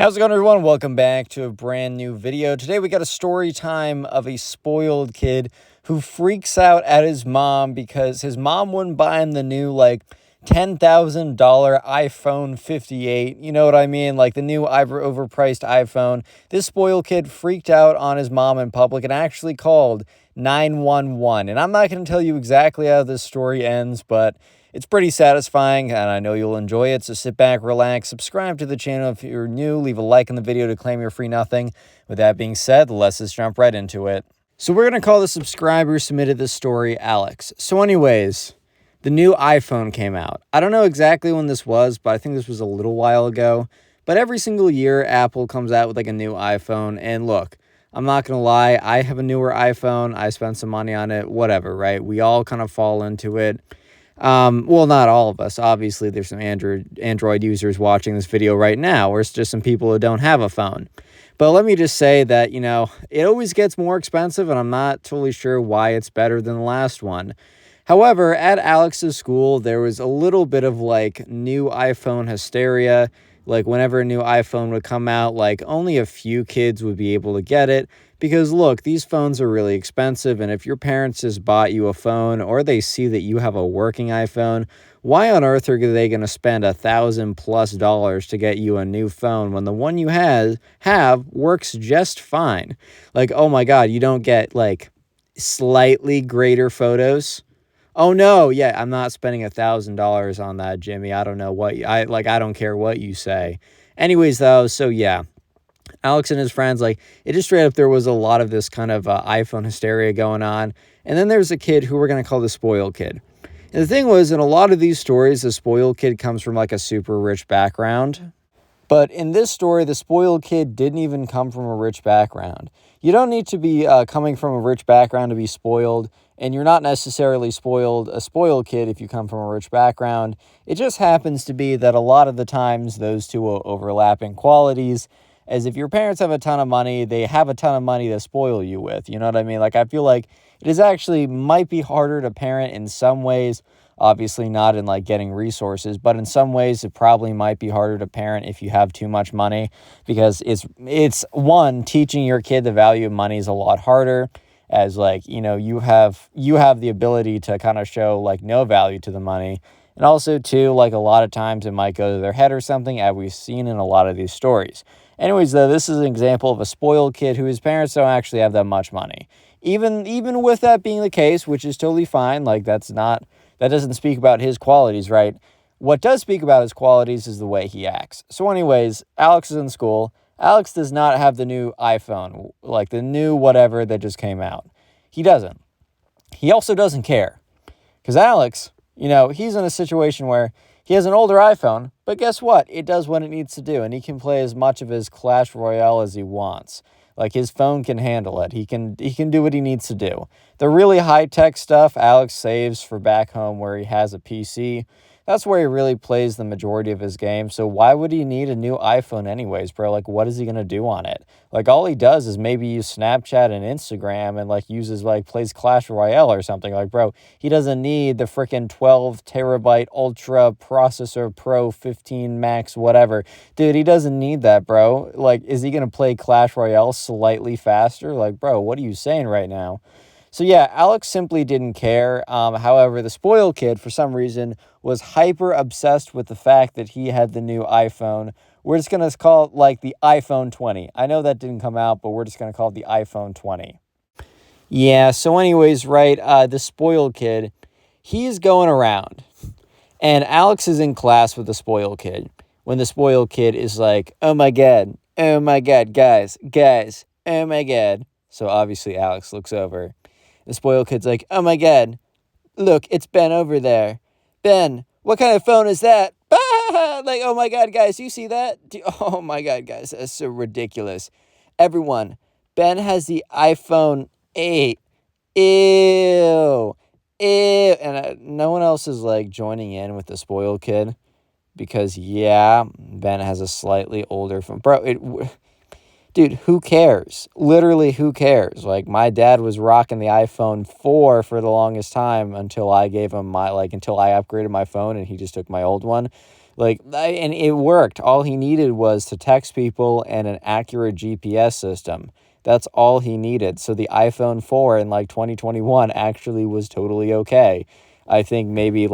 How's it going, everyone? Welcome back to a brand new video. Today we got a story time of a spoiled kid who freaks out at his mom because his mom wouldn't buy him the new, $10,000 iPhone 58. You know what I mean? Like the new overpriced iPhone. This spoiled kid freaked out on his mom in public and actually called 911. And I'm not going to tell you exactly how this story ends, but it's pretty satisfying, and I know you'll enjoy it, so sit back, relax, subscribe to the channel if you're new, leave a like on the video to claim your free nothing. With that being said, let's just jump right into it. So we're going to call the subscriber who submitted this story Alex. So anyways, the new iPhone came out. I don't know exactly when this was, but I think this was a little while ago. But every single year, Apple comes out with a new iPhone, and look, I'm not going to lie, I have a newer iPhone, I spent some money on it, whatever, right? We all kind of fall into it. Well, not all of us. Obviously, there's some Android users watching this video right now, or it's just some people who don't have a phone. But let me just say that, it always gets more expensive, and I'm not totally sure why it's better than the last one. However, at Alex's school, there was a little bit of, new iPhone hysteria. Whenever a new iPhone would come out, only a few kids would be able to get it. Because, look, these phones are really expensive, and if your parents just bought you a phone or they see that you have a working iPhone, why on earth are they going to spend $1,000+ to get you a new phone when the one you have works just fine? Oh my God, you don't get, slightly greater photos? Oh no, yeah, I'm not spending $1,000 on that, Jimmy. I don't know what I don't care what you say. Anyways, though, so yeah. Alex and his friends, it just straight up, there was a lot of this kind of iPhone hysteria going on. And then there's a kid who we're going to call the spoiled kid. And the thing was, in a lot of these stories, the spoiled kid comes from a super rich background. But in this story, the spoiled kid didn't even come from a rich background. You don't need to be coming from a rich background to be spoiled. And you're not necessarily a spoiled kid if you come from a rich background. It just happens to be that a lot of the times those two will overlap in qualities. As if your parents have a ton of money, they have a ton of money to spoil you with. You know what I mean? I feel like it is actually might be harder to parent in some ways. Obviously not in getting resources, but in some ways it probably might be harder to parent if you have too much money, because it's one, teaching your kid the value of money is a lot harder, as you have the ability to kind of show no value to the money. And also too, a lot of times it might go to their head or something, as we've seen in a lot of these stories. Anyways, though, this is an example of a spoiled kid whose parents don't actually have that much money. Even with that being the case, which is totally fine, that doesn't speak about his qualities, right? What does speak about his qualities is the way he acts. So anyways, Alex is in school. Alex does not have the new iPhone, the new whatever that just came out. He doesn't. He also doesn't care. Because Alex, he's in a situation where he has an older iPhone, but guess what? It does what it needs to do, and he can play as much of his Clash Royale as he wants. His phone can handle it. He can do what he needs to do. The really high-tech stuff Alex saves for back home where he has a PC. That's where he really plays the majority of his games. So why would he need a new iPhone anyways, bro? What is he going to do on it? All he does is maybe use Snapchat and Instagram and, plays Clash Royale or something. Bro, he doesn't need the freaking 12 terabyte Ultra Processor Pro 15 Max whatever. Dude, he doesn't need that, bro. Is he going to play Clash Royale slightly faster? Bro, what are you saying right now? So yeah, Alex simply didn't care. However, the spoiled kid, for some reason, was hyper obsessed with the fact that he had the new iPhone. We're just going to call it the iPhone 20. I know that didn't come out, but we're just going to call it the iPhone 20. Yeah, so anyways, right, the spoiled kid, he's going around. And Alex is in class with the spoiled kid. When the spoiled kid is oh my God, guys, oh my God. So obviously Alex looks over. The spoiled kid's oh my God, look, it's Ben over there. Ben, what kind of phone is that? Oh my God, guys, you see that? Oh my God, guys, that's so ridiculous. Everyone, Ben has the iPhone 8. Ew. And no one else is joining in with the spoiled kid because, yeah, Ben has a slightly older phone. Bro, dude, who cares? Literally, who cares? My dad was rocking the iPhone 4 for the longest time until I gave him until I upgraded my phone and he just took my old one. And it worked. All he needed was to text people and an accurate GPS system. That's all he needed. So the iPhone 4 in like 2021 actually was totally okay. I think maybe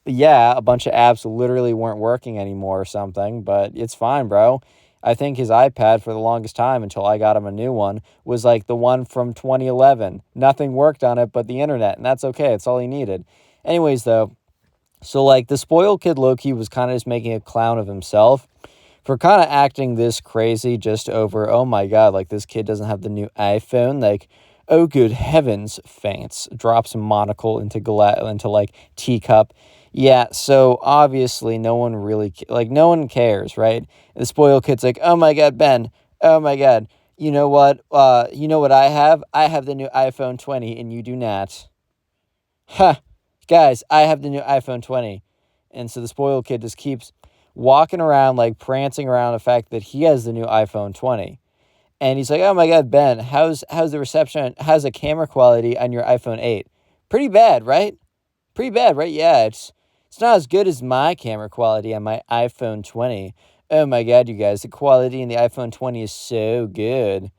yeah, a bunch of apps literally weren't working anymore or something, but it's fine, bro. I think his iPad for the longest time until I got him a new one was like the one from 2011. Nothing worked on it but the internet, and that's okay. It's all he needed. Anyways, though, so like the spoiled kid Loki was kind of just making a clown of himself for kind of acting this crazy just over, oh my God, like this kid doesn't have the new iPhone. Like, oh good heavens, Fance drops a monocle into like teacup. Yeah, so obviously no one really, no one cares, right? The spoiled kid's like, oh my God, Ben, oh my God. You know what? You know what I have? I have the new iPhone 20 and you do not. Ha! Guys, I have the new iPhone 20. And so the spoiled kid just keeps walking around, like prancing around the fact that he has the new iPhone 20. And he's like, oh my God, Ben, how's the reception? How's the camera quality on your iPhone 8? Pretty bad, right? Pretty bad, right? Yeah, it's not as good as my camera quality on my iPhone 20. Oh my God, you guys, the quality in the iPhone 20 is so good.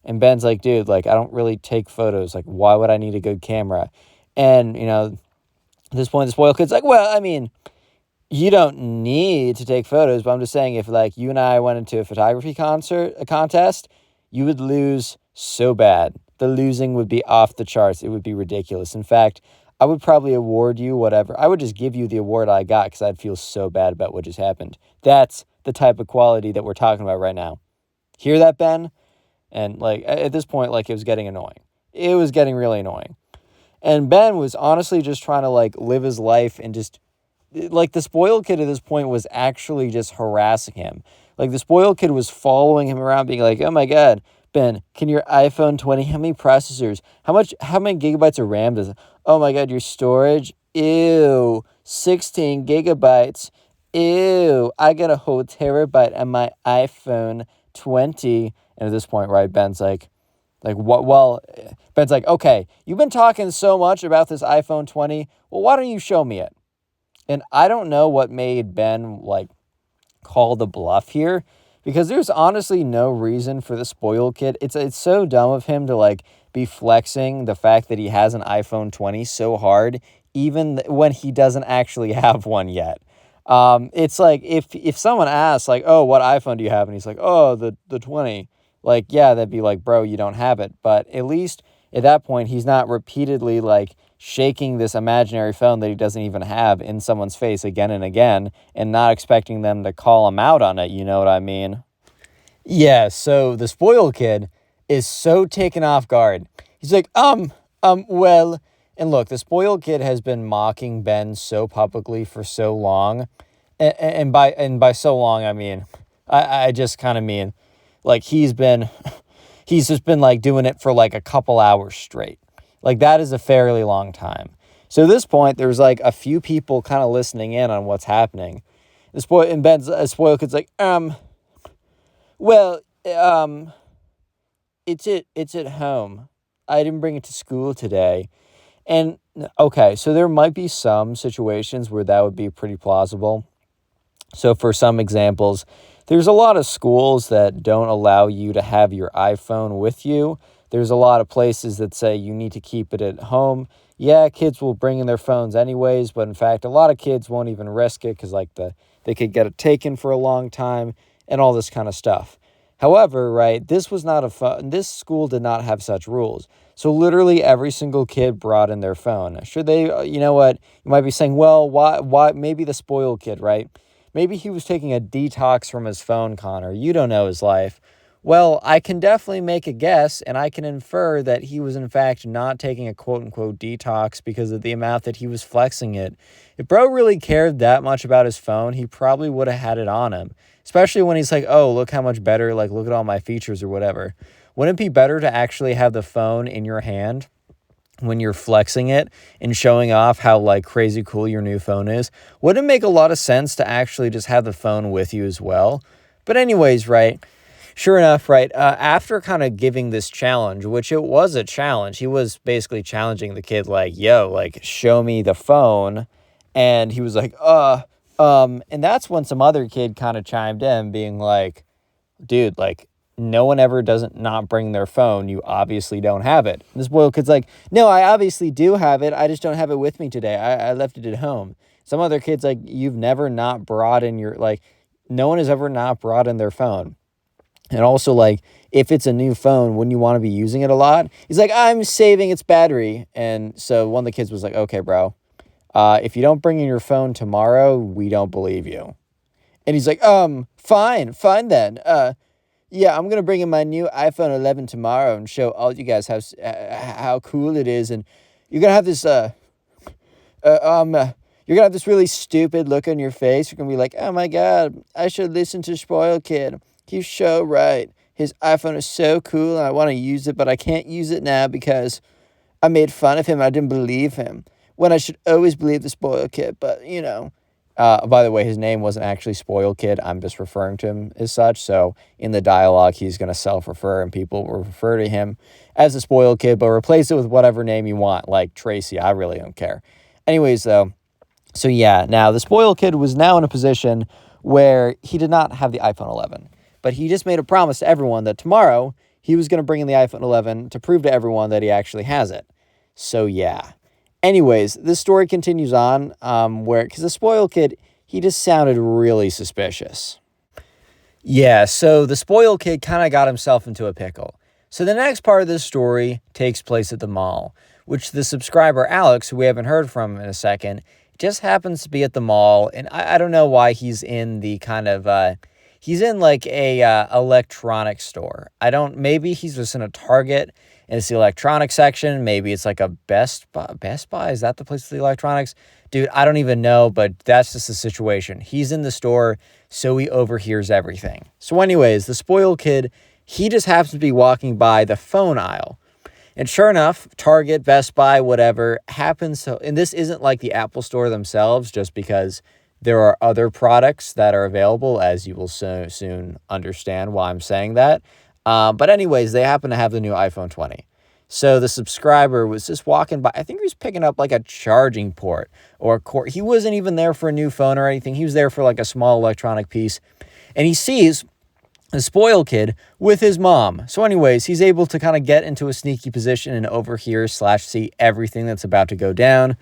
And Ben's like, dude, like, I don't really take photos. Like, why would I need a good camera? And, at this point, the spoiled kid's like, well, I mean, you don't need to take photos, but I'm just saying if, like, you and I went into a photography contest, you would lose so bad. The losing would be off the charts. It would be ridiculous. In fact, I would probably award you whatever. I would just give you the award I got because I'd feel so bad about what just happened. That's the type of quality that we're talking about right now. Hear that, Ben? And, like, at this point, like, it was getting annoying. It was getting really annoying. And Ben was honestly just trying to, like, live his life and just, like, the spoiled kid at this point was actually just harassing him. Like, the spoiled kid was following him around being like, oh my God, Ben, can your iPhone 20, how many processors, how many gigabytes of RAM does it? Oh my God, your storage? Ew, 16 gigabytes. Ew, I got a whole terabyte on my iPhone 20. And at this point, right, Ben's like, what? Well, Ben's like, okay, you've been talking so much about this iPhone 20. Well, why don't you show me it? And I don't know what made Ben, like, call the bluff here, because there's honestly no reason for the spoiled kid. It's so dumb of him to, like, be flexing the fact that he has an iPhone 20 so hard, even when he doesn't actually have one yet. It's like if someone asks, like, oh, what iPhone do you have? And he's like, oh, the 20. Like, yeah, that'd be like, bro, you don't have it. But at least at that point, he's not repeatedly, like, shaking this imaginary phone that he doesn't even have in someone's face again and again and not expecting them to call him out on it. You know what I mean? Yeah, so the spoiled kid is so taken off guard. He's like, well, and look, the spoiled kid has been mocking Ben so publicly for so long. And by so long, I mean, I just kind of mean, like, he's just been, like, doing it for, like, a couple hours straight. Like, that is a fairly long time. So at this point, there's, like, a few people kind of listening in on what's happening. Ben's spoiled kid's like, well, it's at home. I didn't bring it to school today. And, okay, so there might be some situations where that would be pretty plausible. So for some examples, there's a lot of schools that don't allow you to have your iPhone with you. There's a lot of places that say you need to keep it at home. Yeah, kids will bring in their phones anyways, but in fact, a lot of kids won't even risk it because, like, they could get it taken for a long time and all this kind of stuff. However, right, this school did not have such rules. So literally every single kid brought in their phone. Should they, you know what, you might be saying, well, why, maybe the spoiled kid, right? Maybe he was taking a detox from his phone, Connor. You don't know his life. Well, I can definitely make a guess, and I can infer that he was, in fact, not taking a quote-unquote detox because of the amount that he was flexing it. If bro really cared that much about his phone, he probably would have had it on him, especially when he's like, oh, look how much better, like, look at all my features or whatever. Wouldn't it be better to actually have the phone in your hand when you're flexing it and showing off how, like, crazy cool your new phone is? Wouldn't it make a lot of sense to actually just have the phone with you as well? But anyways, right, sure enough, right, after kind of giving this challenge, which it was a challenge, he was basically challenging the kid, like, yo, like, show me the phone. And he was like, And that's when some other kid kind of chimed in being like, dude, like, no one ever doesn't not bring their phone. You obviously don't have it. And this spoiled kid's like, no, I obviously do have it. I just don't have it with me today. I left it at home. Some other kid's like, you've never not brought in your, like, no one has ever not brought in their phone. And also, like, if it's a new phone, wouldn't you want to be using it a lot? He's like, I'm saving its battery. And so one of the kids was like, okay, bro, if you don't bring in your phone tomorrow, we don't believe you. And he's like, fine then. Yeah, I'm going to bring in my new iPhone 11 tomorrow and show all you guys how cool it is. And you're going to have this, you're going to have this really stupid look on your face. You're going to be like, oh my God, I should listen to Spoiled Kid. He's so right. His iPhone is so cool and I want to use it, but I can't use it now because I made fun of him. I didn't believe him when I should always believe the Spoiled Kid. But, you know, by the way, his name wasn't actually Spoiled Kid. I'm just referring to him as such. So in the dialogue, he's going to self-refer and people will refer to him as a Spoiled Kid, but replace it with whatever name you want, like Tracy. I really don't care. Anyways, though, so yeah, now the Spoiled Kid was now in a position where he did not have the iPhone 11. But he just made a promise to everyone that tomorrow he was going to bring in the iPhone 11 to prove to everyone that he actually has it. So, yeah. Anyways, this story continues on because the Spoiled Kid, he just sounded really suspicious. Yeah, so the Spoiled Kid kind of got himself into a pickle. So the next part of this story takes place at the mall, which the subscriber Alex, who we haven't heard from in a second, just happens to be at the mall. And I don't know why he's in the kind of... he's in like a electronics store. Maybe he's just in a Target and it's the electronics section. Maybe it's like a Best Buy. Best Buy, is that the place for the electronics? Dude, I don't even know, but that's just the situation. He's in the store, so he overhears everything. So anyways, the Spoiled Kid, he just happens to be walking by the phone aisle. And sure enough, Target, Best Buy, whatever, happens to, and this isn't like the Apple Store themselves, just because there are other products that are available, as you will soon understand why I'm saying that. But anyways, they happen to have the new iPhone 20. So the subscriber was just walking by. I think he was picking up like a charging port or a cord. He wasn't even there for a new phone or anything. He was there for like a small electronic piece. And he sees the Spoiled Kid with his mom. So anyways, he's able to kind of get into a sneaky position and overhear/see everything that's about to go down,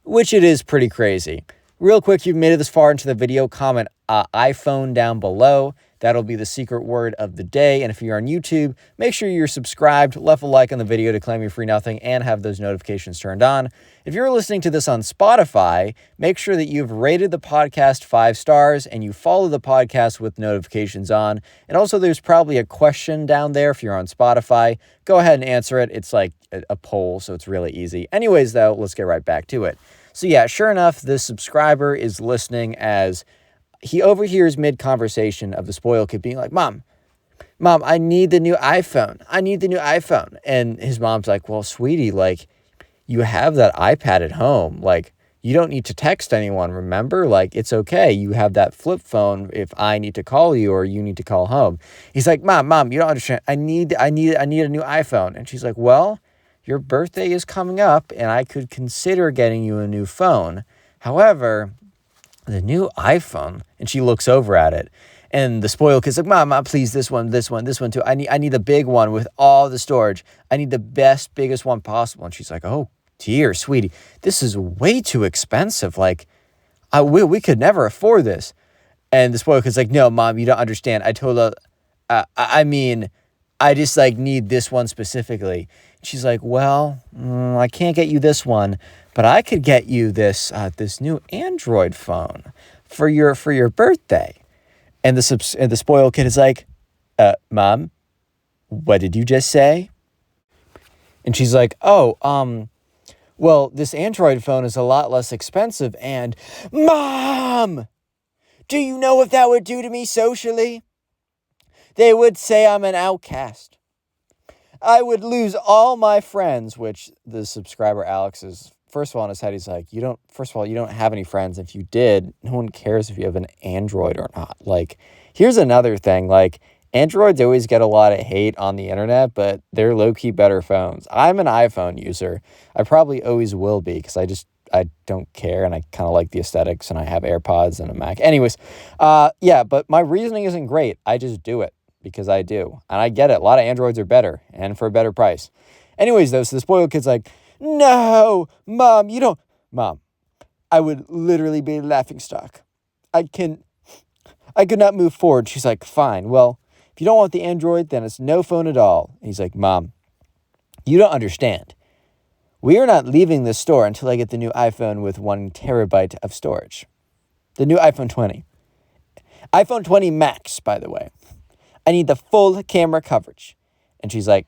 which it is pretty crazy. Real quick, you've made it this far into the video, comment iPhone down below. That'll be the secret word of the day. And if you're on YouTube, make sure you're subscribed, left a like on the video to claim your free nothing, and have those notifications turned on. If you're listening to this on Spotify, make sure that you've rated the podcast 5 stars and you follow the podcast with notifications on. And also, there's probably a question down there if you're on Spotify. Go ahead and answer it. It's like a poll, so it's really easy. Anyways, though, let's get right back to it. So yeah, sure enough, this subscriber is listening as he overhears mid-conversation of the Spoiled Kid being like, Mom, I need the new iPhone. I need the new iPhone. And his mom's like, well, sweetie, like, you have that iPad at home. Like, you don't need to text anyone, remember? Like, it's okay. You have that flip phone if I need to call you or you need to call home. He's like, Mom, you don't understand. I need a new iPhone. And she's like, well, your birthday is coming up and I could consider getting you a new phone. However, the new iPhone, and she looks over at it, and the Spoiled Kid's like, Mom, please, this one too. I need the big one with all the storage. I need the biggest one possible. And she's like, oh dear, sweetie, this is way too expensive. Like, we could never afford this. And the Spoiled Kid's like, no, Mom, you don't understand. I told her, I just like need this one specifically. She's like, well, I can't get you this one, but I could get you this new Android phone for your birthday. And the Spoiled Kid is like, Mom, what did you just say? And she's like, oh, well, this Android phone is a lot less expensive. And Mom, do you know what that would do to me socially? They would say I'm an outcast. I would lose all my friends, which the subscriber Alex is, first of all, in his head, he's like, you don't have any friends. If you did, no one cares if you have an Android or not. Like, here's another thing, like, Androids always get a lot of hate on the internet, but they're low-key better phones. I'm an iPhone user. I probably always will be because I just I don't care, and I kind of like the aesthetics, and I have AirPods and a Mac. Anyways, yeah, but my reasoning isn't great. I just do it because I do. And I get it. A lot of Androids are better and for a better price. Anyways, though, so the spoiled kid's like, no, Mom, you don't. Mom, I would literally be a laughingstock. I could not move forward. She's like, fine. Well, if you don't want the Android, then it's no phone at all. And he's like, Mom, you don't understand. We are not leaving this store until I get the new iPhone with 1 terabyte of storage. The new iPhone 20. iPhone 20 Max, by the way. I need the full camera coverage. And she's like,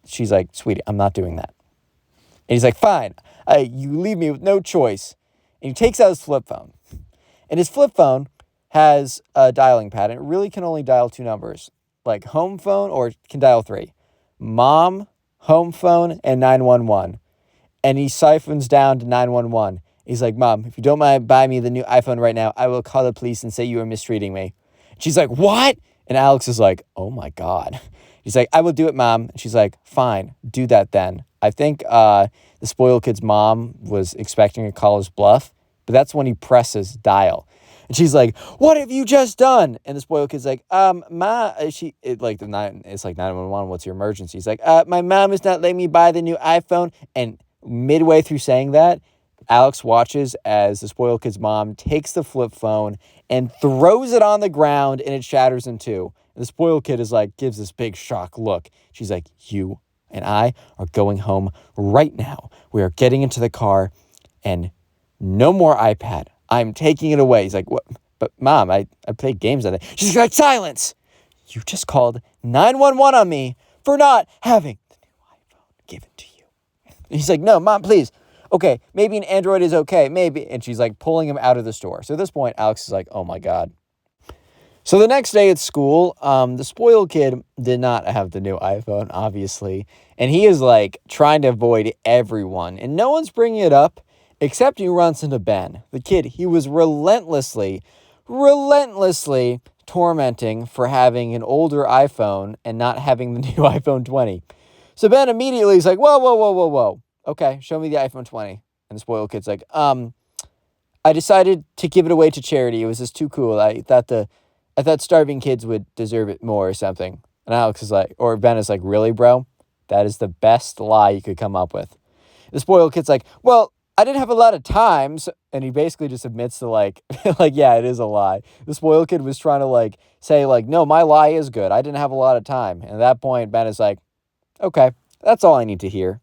sweetie, I'm not doing that. And he's like, fine. You leave me with no choice. And he takes out his flip phone. And his flip phone has a dialing pad. And it really can only dial 2 numbers. Like home phone, or it can dial 3. Mom, home phone, and 911. And he siphons down to 911. He's like, Mom, if you don't mind buying me the new iPhone right now, I will call the police and say you are mistreating me. She's like, what? And Alex is like, oh my God. He's like, I will do it, Mom. And she's like, fine, do that then. I think the spoiled kid's mom was expecting to call his bluff, but that's when he presses dial. And she's like, what have you just done? And the spoiled kid's like, it's like 911, what's your emergency? He's like, my mom is not letting me buy the new iPhone. And midway through saying that, Alex watches as the spoiled kid's mom takes the flip phone and throws it on the ground, and it shatters in 2. And the spoiled kid is like, gives this big shock look. She's like, you and I are going home right now. We are getting into the car, and no more iPad. I'm taking it away. He's like, what? But Mom, I played games on it. She's like, silence. You just called 911 on me for not having the new iPhone given to you. And he's like, no, Mom, please. Okay, maybe an Android is okay, maybe. And she's like pulling him out of the store. So at this point, Alex is like, oh my God. So the next day at school, the spoiled kid did not have the new iPhone, obviously. And he is like trying to avoid everyone. And no one's bringing it up except he runs into Ben. The kid he was relentlessly tormenting for having an older iPhone and not having the new iPhone 20. So Ben immediately is like, whoa. Okay, show me the iPhone 20. And the spoiled kid's like, I decided to give it away to charity. It was just too cool. I thought starving kids would deserve it more or something. And Alex is like, or Ben is like, really, bro? That is the best lie you could come up with. The spoiled kid's like, well, I didn't have a lot of time. And he basically just admits to like, yeah, it is a lie. The spoiled kid was trying to like say like, no, my lie is good. I didn't have a lot of time. And at that point, Ben is like, okay, that's all I need to hear.